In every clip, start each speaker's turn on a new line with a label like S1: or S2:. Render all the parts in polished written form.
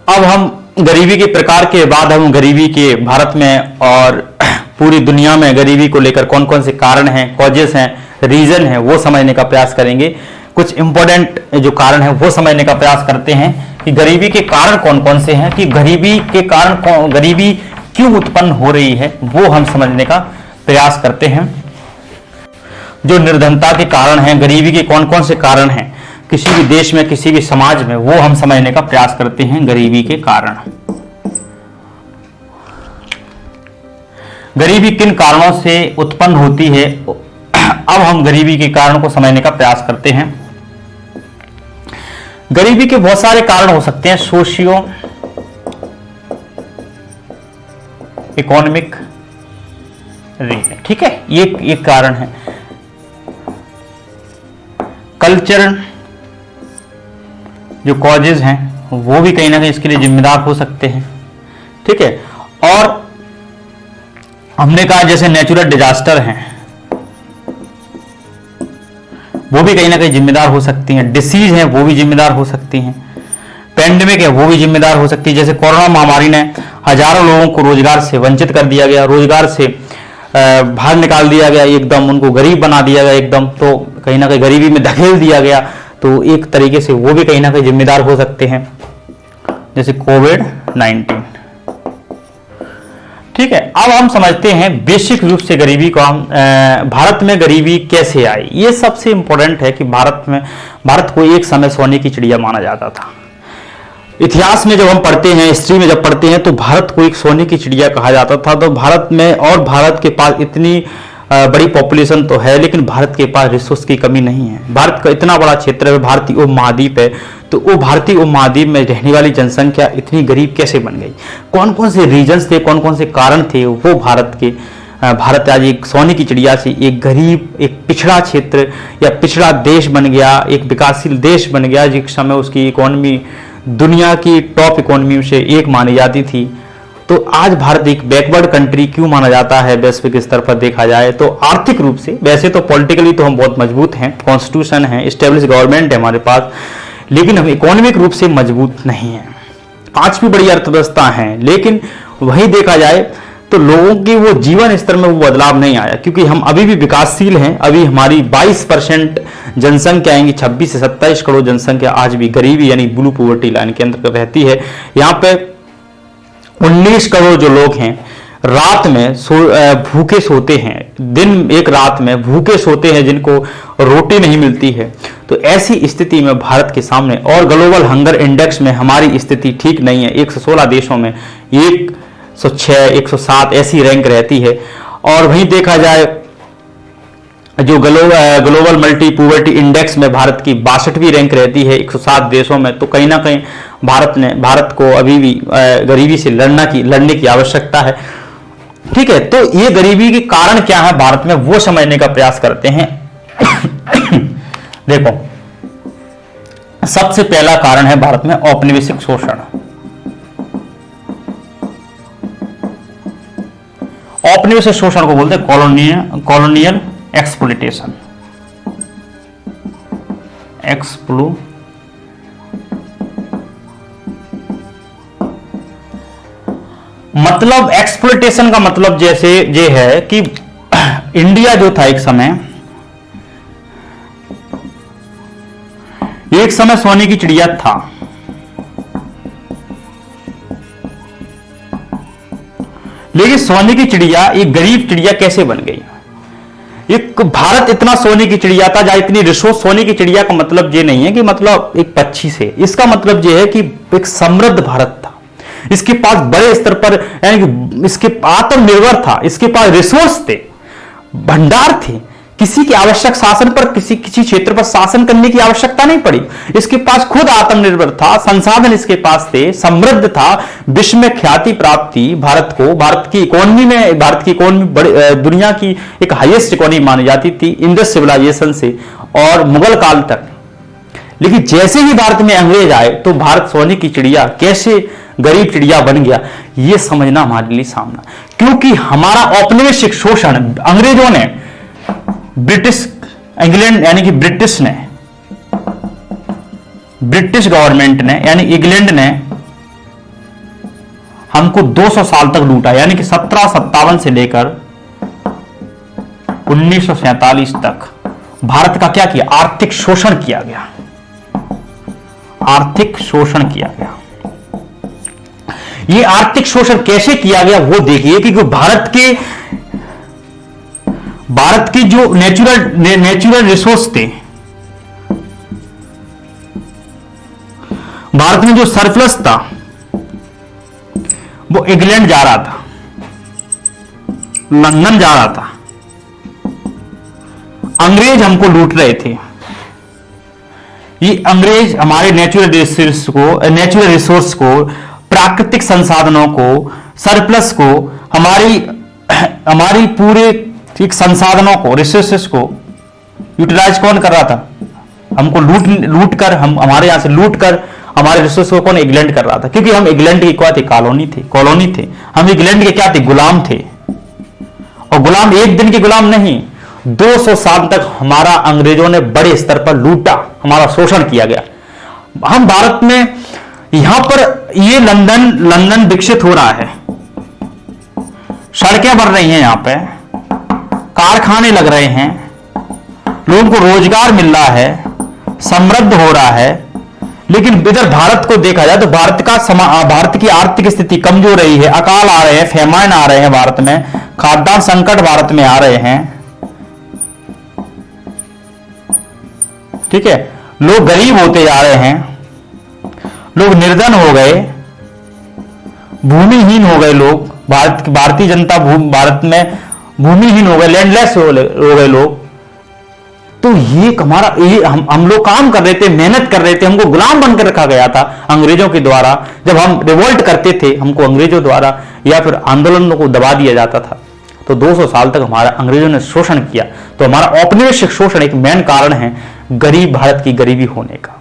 S1: अब हम गरीबी के प्रकार के बाद हम गरीबी के भारत में और पूरी दुनिया में गरीबी को लेकर कौन कौन से कारण हैं, कॉजेस हैं, रीजन है, वो समझने का प्रयास करेंगे। कुछ इंपॉर्टेंट जो कारण है वो समझने का प्रयास करते हैं कि गरीबी के कारण कौन कौन से हैं, कि गरीबी के कारण गरीबी क्यों उत्पन्न हो रही है, वो हम समझने का प्रयास करते हैं। जो निर्धनता के कारण हैं, गरीबी के कौन कौन से कारण हैं किसी भी देश में, किसी भी समाज में, वो हम समझने का प्रयास करते हैं। गरीबी के कारण, गरीबी किन कारणों से उत्पन्न होती है, अब हम गरीबी के कारण को समझने का प्रयास करते हैं। गरीबी के बहुत सारे कारण हो सकते हैं, सोशियो इकोनॉमिक रीजन, ठीक है, ये एक कारण है। कल्चर जो कॉजेज हैं वो भी कहीं ना कहीं इसके लिए जिम्मेदार हो सकते हैं, ठीक है। और हमने कहा जैसे नेचुरल डिजास्टर हैं वो भी कहीं ना कहीं जिम्मेदार हो सकती हैं, डिसीज हैं वो भी जिम्मेदार हो सकती हैं, पेंडेमिक है वो भी जिम्मेदार हो सकती है। जैसे कोरोना महामारी ने हजारों लोगों को रोजगार से वंचित कर दिया गया, रोजगार से बाहर निकाल दिया गया, एकदम उनको गरीब बना दिया गया एकदम, तो कहीं ना कहीं गरीबी में धकेल दिया गया, तो एक तरीके से वो भी कहीं ना कहीं जिम्मेदार हो सकते हैं, जैसे कोविड-19, ठीक है। अब हम समझते हैं बेसिक रूप से गरीबी को, हम भारत में गरीबी कैसे आई। ये सबसे इंपॉर्टेंट है कि भारत को एक समय सोने की चिड़िया माना जाता था। इतिहास में जब हम पढ़ते हैं, हिस्ट्री में जब पढ़ते हैं, तो भारत को एक सोने की चिड़िया कहा जाता था। तो भारत में, और भारत के पास इतनी बड़ी पॉपुलेशन तो है, लेकिन भारत के पास रिसोर्स की कमी नहीं है। भारत का इतना बड़ा क्षेत्र है, भारतीय उपमहाद्वीप है, तो वो भारतीय उपमहाद्वीप में रहने वाली जनसंख्या इतनी गरीब कैसे बन गई, कौन कौन से रीजन्स थे, कौन कौन से कारण थे, वो भारत आज एक सोने की चिड़िया से एक गरीब, एक पिछड़ा क्षेत्र या पिछड़ा देश बन गया, एक विकासशील देश बन गया, जिस समय उसकी इकोनॉमी दुनिया की टॉप इकोनॉमी से एक मानी जाती थी। तो आज भारत एक बैकवर्ड कंट्री क्यों माना जाता है वैश्विक स्तर पर देखा जाए तो? आर्थिक रूप से, वैसे तो पॉलिटिकली तो हम बहुत मजबूत हैं, कॉन्स्टिट्यूशन है, एस्टेब्लिश गवर्नमेंट है हमारे पास, लेकिन हम इकोनॉमिक रूप से मजबूत नहीं हैं। 5वीं बड़ी अर्थव्यवस्था है, लेकिन वही देखा जाए तो लोगों की वो जीवन स्तर में वो बदलाव नहीं आया, क्योंकि हम अभी भी विकासशील हैं। अभी हमारी 22% जनसंख्या आएंगी, 26 से 27 करोड़ जनसंख्या आज भी गरीबी यानी ब्लू पॉवर्टी लाइन के अंदर रहती है। यहाँ पे 19 करोड़ जो लोग हैं रात में भूखे सोते हैं, दिन एक रात में भूखे सोते हैं, जिनको रोटी नहीं मिलती है। तो ऐसी स्थिति में भारत के सामने, और ग्लोबल हंगर इंडेक्स में हमारी स्थिति ठीक नहीं है। 116 देशों में 106, 107 ऐसी रैंक रहती है। और वहीं देखा जाए जो ग्लोबल मल्टी पॉवर्टी इंडेक्स में भारत की 62वीं रैंक रहती है 107 देशों में। तो कहीं ना कहीं भारत को अभी भी गरीबी से लड़ने की आवश्यकता है, ठीक है। तो ये गरीबी के कारण क्या है भारत में, वो समझने का प्रयास करते हैं। देखो, सबसे पहला कारण है भारत में औपनिवेशिक शोषण। औपनिवेशिक शोषण को बोलते हैं कॉलोनियल एक्सप्लॉइटेशन। मतलब एक्सप्लॉइटेशन का मतलब जैसे ये है कि इंडिया जो था एक समय सोने की चिड़िया था, लेकिन सोने की चिड़िया एक गरीब चिड़िया कैसे बन गई? एक भारत इतना सोने की चिड़िया था, जहां इतनी रिसोर्स। सोने की चिड़िया का मतलब ये नहीं है कि मतलब एक पक्षी से, इसका मतलब ये है कि एक समृद्ध भारत था, इसके पास बड़े स्तर पर, यानी कि इसके आत्मनिर्भर था, इसके पास रिसोर्स थे, भंडार थे, किसी के आवश्यक शासन पर, किसी क्षेत्र पर शासन करने की आवश्यकता नहीं पड़ी। इसके पास खुद आत्मनिर्भर था, संसाधन इसके पास थे, समृद्ध था, विश्व में ख्याति प्राप्त थी भारत को। भारत की इकोनॉमी दुनिया की एक हाईएस्ट इकोनॉमी मानी जाती थी इंडस सिविलाइजेशन से और मुगल काल तक। लेकिन जैसे ही भारत में अंग्रेज आए तो भारत सोने की चिड़िया कैसे गरीब चिड़िया बन गया, यह समझना हमारे लिए सामना। क्योंकि हमारा औपनिवेशिक शोषण अंग्रेजों ने, इंग्लैंड यानी कि ब्रिटिश गवर्नमेंट ने, यानी इंग्लैंड ने हमको 200 साल तक लूटा, यानी कि 1757 से लेकर 1947 तक भारत का क्या किया, आर्थिक शोषण किया गया, आर्थिक शोषण किया गया। ये आर्थिक शोषण कैसे किया गया वो देखिए, क्योंकि भारत की जो नेचुरल रिसोर्स थे, भारत में जो सरप्लस था वो इंग्लैंड जा रहा था, लंदन जा रहा था। अंग्रेज हमको लूट रहे थे। ये अंग्रेज हमारे नेचुरल रिसोर्स को, प्राकृतिक संसाधनों को, सरप्लस को, हमारी पूरे ठीक संसाधनों को, रिसोर्सेस को यूटिलाइज कौन कर रहा था, हमको लूट कर, हमारे यहां से लूट कर हमारे रिसोर्स को कौन, इंग्लैंड कर रहा था। क्योंकि हम इंग्लैंड की क्या थे, कॉलोनी थे। हम इंग्लैंड के क्या थे, गुलाम थे। और गुलाम एक दिन के गुलाम नहीं, 200 साल तक हमारा अंग्रेजों ने बड़े स्तर पर लूटा, हमारा शोषण किया गया। हम भारत में यहां पर ये लंदन विकसित हो रहा है, सड़कें बन रही हैं, यहां पे कारखाने लग रहे हैं, लोगों को रोजगार मिल रहा है, समृद्ध हो रहा है। लेकिन इधर भारत को देखा जाए तो भारत की आर्थिक स्थिति कमजोर रही है, अकाल आ रहे हैं, फेमाइन आ रहे हैं, भारत में खाद्यान्न संकट भारत में आ रहे हैं। ठीक है, लोग गरीब होते जा रहे हैं, लोग निर्धन हो गए, भूमिहीन हो गए लोग। भारतीय जनता भारत में भूमिहीन हो गए, लैंडलेस हो गए लोग। तो ये हम लोग काम कर रहे थे, मेहनत कर रहे थे, हमको गुलाम बनकर रखा गया था अंग्रेजों के द्वारा। जब हम रिवोल्ट करते थे, हमको अंग्रेजों द्वारा या फिर आंदोलनों को दबा दिया जाता था। तो 200 साल तक हमारा अंग्रेजों ने शोषण किया। तो हमारा औपनिवेशिक शोषण एक मेन कारण है भारत की गरीबी होने का।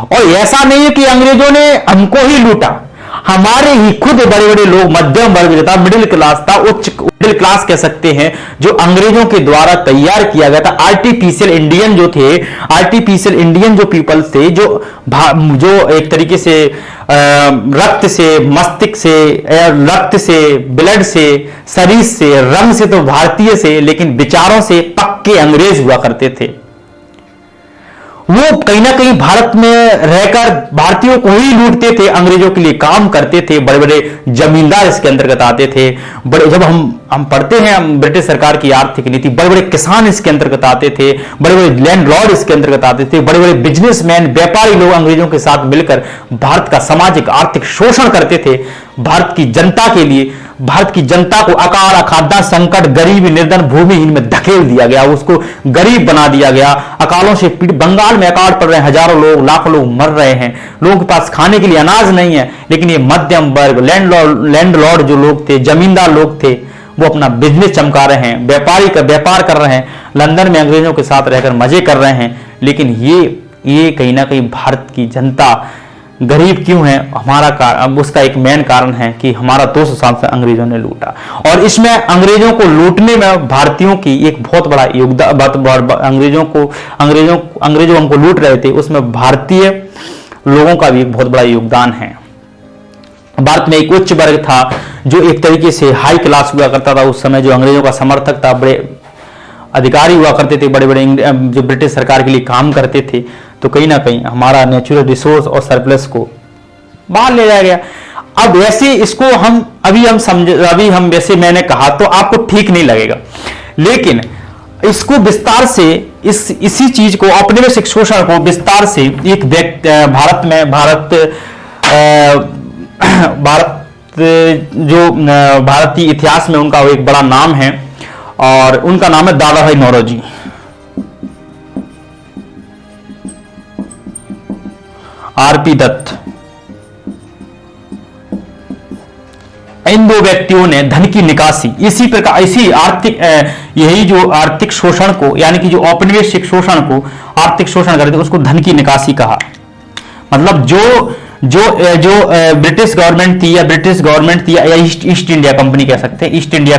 S1: और ऐसा नहीं है कि अंग्रेजों ने हमको ही लूटा, हमारे ही खुद बड़े बड़े लोग, मध्यम वर्ग था, मिडिल क्लास था, उच्च मिडिल क्लास कह सकते हैं, जो अंग्रेजों के द्वारा तैयार किया गया था। आर्टिफिशियल इंडियन जो थे, आर्टिफिशियल इंडियन जो पीपल्स थे, जो एक तरीके से रक्त से, मस्तिष्क से, रक्त से, ब्लड से, शरीर से, रंग से तो भारतीय से, लेकिन विचारों से पक्के अंग्रेज हुआ करते थे। वो कहीं ना कहीं भारत में रहकर भारतीयों को ही लूटते थे, अंग्रेजों के लिए काम करते थे। बड़े बड़े जमींदार इसके अंतर्गत आते थे। जब हम पढ़ते हैं ब्रिटिश सरकार की आर्थिक नीति, बड़े बड़े किसान इसके अंतर्गत आते थे, बड़े बड़े लैंडलॉर्ड इसके अंतर्गत आते थे, बड़े बड़े बिजनेसमैन, व्यापारी लोग अंग्रेजों के साथ मिलकर भारत का सामाजिक आर्थिक शोषण करते थे। भारत की जनता के लिए, भारत की जनता को अकाल, खाद्यान्न संकट, गरीबी, निर्धन, भूमिहीन में धकेल दिया गया, उसको गरीब बना दिया गया। अकालों से बंगाल में अकाल पड़ रहे हैं, हजारों लोग, लाखों लोग मर रहे हैं, लोगों के पास खाने के लिए अनाज नहीं है। लेकिन ये मध्यम वर्ग, लैंडलॉर्ड जो लोग थे, जमींदार लोग थे, वो अपना बिजनेस चमका रहे हैं, व्यापार कर रहे हैं, लंदन में अंग्रेजों के साथ रहकर मजे कर रहे हैं। लेकिन ये कहीं ना कहीं भारत की जनता गरीब क्यों है, उसका एक मेन कारण है कि हमारा 200 साल से अंग्रेजों ने लूटा। और इसमें अंग्रेजों को लूटने में भारतीयों की एक बहुत बड़ा योगदान, अंग्रेजों हमको लूट रहे थे, उसमें भारतीय लोगों का भी एक बहुत बड़ा योगदान है। भारत में एक उच्च वर्ग था जो एक तरीके से हाई क्लास हुआ करता था उस समय, जो अंग्रेजों का समर्थक था, बड़े अधिकारी हुआ करते थे, बड़े बड़े जो ब्रिटिश सरकार के लिए काम करते थे। तो कहीं ना कहीं हमारा नेचुरल रिसोर्स और सरप्लस को बाहर ले जाया गया। अब वैसे इसको अभी हम वैसे मैंने कहा तो आपको ठीक नहीं लगेगा, लेकिन इसको विस्तार से इसी चीज को, औपनिवेशिक शोषण को विस्तार से एक जो भारतीय इतिहास में उनका एक बड़ा नाम है, और उनका नाम है दादा भाई नौरोजी। आरपी दत्त। इन दो व्यक्तियों ने धन की निकासी, यही जो आर्थिक शोषण को, यानी कि जो औपनिवेशिक शोषण को आर्थिक शोषण करते उसको धन की निकासी कहा। मतलब जो ब्रिटिश गवर्नमेंट थी या ईस्ट इंडिया कंपनी कह सकते हैं, ईस्ट इंडिया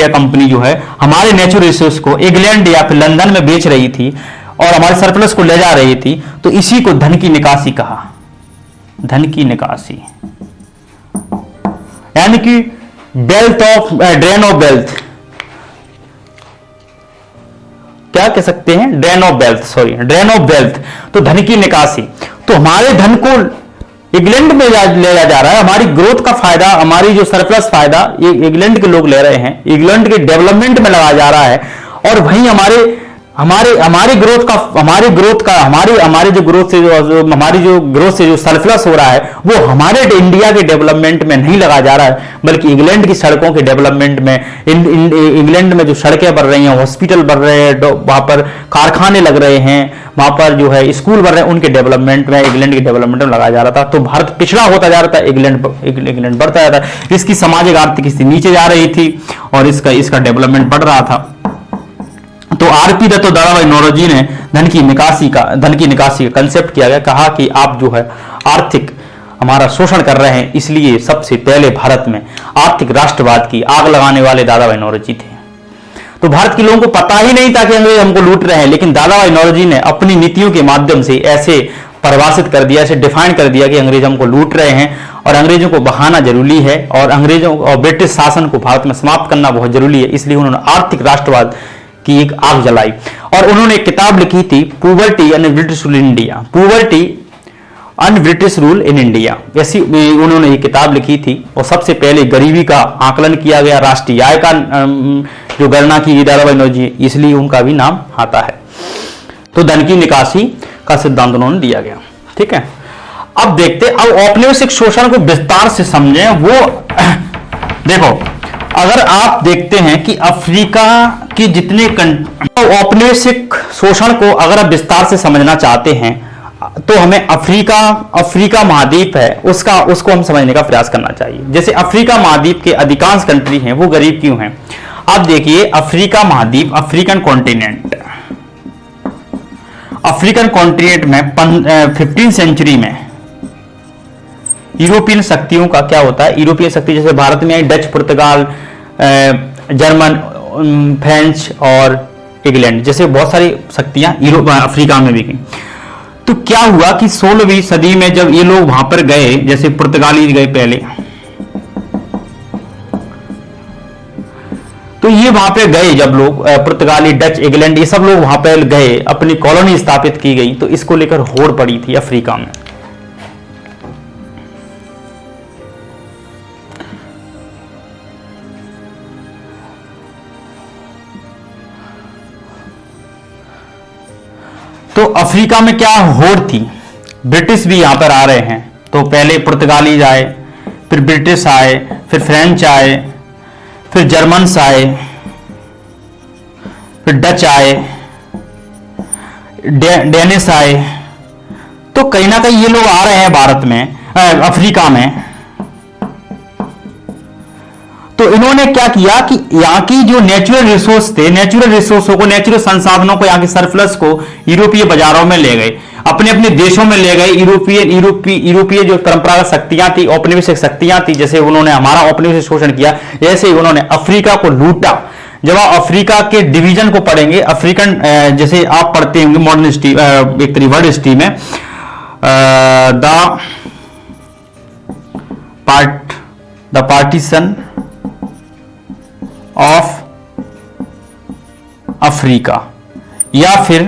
S1: कंपनी जो है हमारे नेचुरल रिसोर्स को इंग्लैंड या फिर लंदन में बेच रही थी और हमारे सरप्लस को ले जा रही थी, तो इसी को धन की निकासी कहा। धन की निकासी। यानी कि wealth of drain of wealth, क्या कह सकते हैं, drain of wealth, sorry drain of wealth, तो धन की निकासी। तो हमारे धन को इंग्लैंड में ले जा रहा है, हमारी ग्रोथ का फायदा, हमारी जो सरप्लस फायदा ये इंग्लैंड के लोग ले रहे हैं, इंग्लैंड के डेवलपमेंट में लगाया जा रहा है, और वहीं हमारी ग्रोथ का हमारी जो ग्रोथ से जो सरप्लस हो रहा है वो हमारे इंडिया के डेवलपमेंट में नहीं लगा जा रहा है, बल्कि इंग्लैंड की सड़कों के डेवलपमेंट में, इंग्लैंड में जो सड़कें बन रही हैं, हॉस्पिटल बन रहे हैं, वहां पर कारखाने लग रहे हैं, वहां पर जो है स्कूल बन रहे हैं, उनके डेवलपमेंट में, इंग्लैंड के डेवलपमेंट में लगाया जा रहा था। तो भारत पिछड़ा होता जा रहा था, इंग्लैंड बढ़ता जा रहा था, इसकी सामाजिक आर्थिक स्थिति नीचे जा रही थी और इसका डेवलपमेंट बढ़ रहा था। तो आरपी दत्त और दादाभाई नौरोजी ने धन की निकासी का कंसेप्ट किया गया, कहा कि आप जो है आर्थिक हमारा शोषण कर रहे हैं, इसलिए सबसे पहले भारत में आर्थिक राष्ट्रवाद की आग लगाने वाले दादाभाई नौरोजी थे। तो भारत के लोगों को पता ही नहीं था कि अंग्रेज हमको लूट रहे हैं, लेकिन दादाभाई नौरोजी ने अपनी नीतियों के माध्यम से ऐसे परिभाषित कर दिया, ऐसे डिफाइन कर दिया कि अंग्रेज हमको लूट रहे हैं और अंग्रेजों को बहाना जरूरी है और अंग्रेजों और ब्रिटिश शासन को भारत में समाप्त करना बहुत जरूरी है। इसलिए उन्होंने आर्थिक राष्ट्रवाद की एक आग जलाई और उन्होंने एक किताब लिखी थी, poverty and British rule in India, poverty and British rule in India, ऐसी उन्होंने एक किताब लिखी थी। और सबसे पहले गरीबी का आकलन किया गया, राष्ट्रीय आय का जो गणना की गई दादाभाई नौरोजी, इसलिए उनका भी नाम आता है। तो धन की निकासी का सिद्धांत उन्होंने दिया गया। ठीक है, अब देखते, अब औपनिवेशिक शोषण को विस्तार से समझें। वो देखो, अगर आप देखते हैं कि अफ्रीका के जितने औपनिवेशिक शोषण को अगर आप विस्तार से समझना चाहते हैं तो हमें अफ्रीका महाद्वीप है उसको हम समझने का प्रयास करना चाहिए। जैसे अफ्रीका महाद्वीप के अधिकांश कंट्री हैं वो गरीब क्यों हैं? आप देखिए, अफ्रीका महाद्वीप, अफ्रीकन कॉन्टिनेंट में 15वीं सेंचुरी में यूरोपियन शक्तियों का क्या होता है, यूरोपियन शक्ति जैसे भारत में आई, डच, पुर्तगाल, जर्मन, फ्रेंच और इंग्लैंड जैसे बहुत सारी शक्तियां अफ्रीका में भी गई। तो क्या हुआ कि 16वीं सदी में जब ये लोग वहां पर गए, जैसे पुर्तगाली गए पहले, तो ये वहां पे गए जब लोग पुर्तगाली, डच, इंग्लैंड, ये सब लोग वहां पर गए, अपनी कॉलोनी स्थापित की गई, तो इसको लेकर होड़ पड़ी थी अफ्रीका में। तो अफ्रीका में क्या होड़ थी, ब्रिटिश भी यहां पर आ रहे हैं। तो पहले पुर्तगालीज आए, फिर ब्रिटिश आए, फिर फ्रेंच आए, फिर जर्मन्स आए, फिर डच आए, डेनिश आए। तो कहीं ना कहीं ये लोग आ रहे हैं भारत में, अफ्रीका में। तो इन्होंने क्या किया कि यहाँ की जो नेचुरल रिसोर्स थे, नेचुरल रिसोर्सों को, नेचुरल संसाधनों को, यहाँ के सरप्लस को यूरोपीय बाजारों में ले गए, अपने अपने देशों में ले गए। यूरोपीय जो परंपरागत शक्तियां थी, औपनिवेशिक शक्तियां थी, जैसे उन्होंने हमारा औपनिवेशिक शोषण किया, ऐसे ही उन्होंने अफ्रीका को लूटा। जब आप अफ्रीका के डिवीजन को पढ़ेंगे, अफ्रीकन, जैसे आप पढ़ते होंगे मॉडर्न हिस्ट्री, एक तरीके वर्ल्ड हिस्ट्री में, द पार्टीशन ऑफ अफ्रीका, या फिर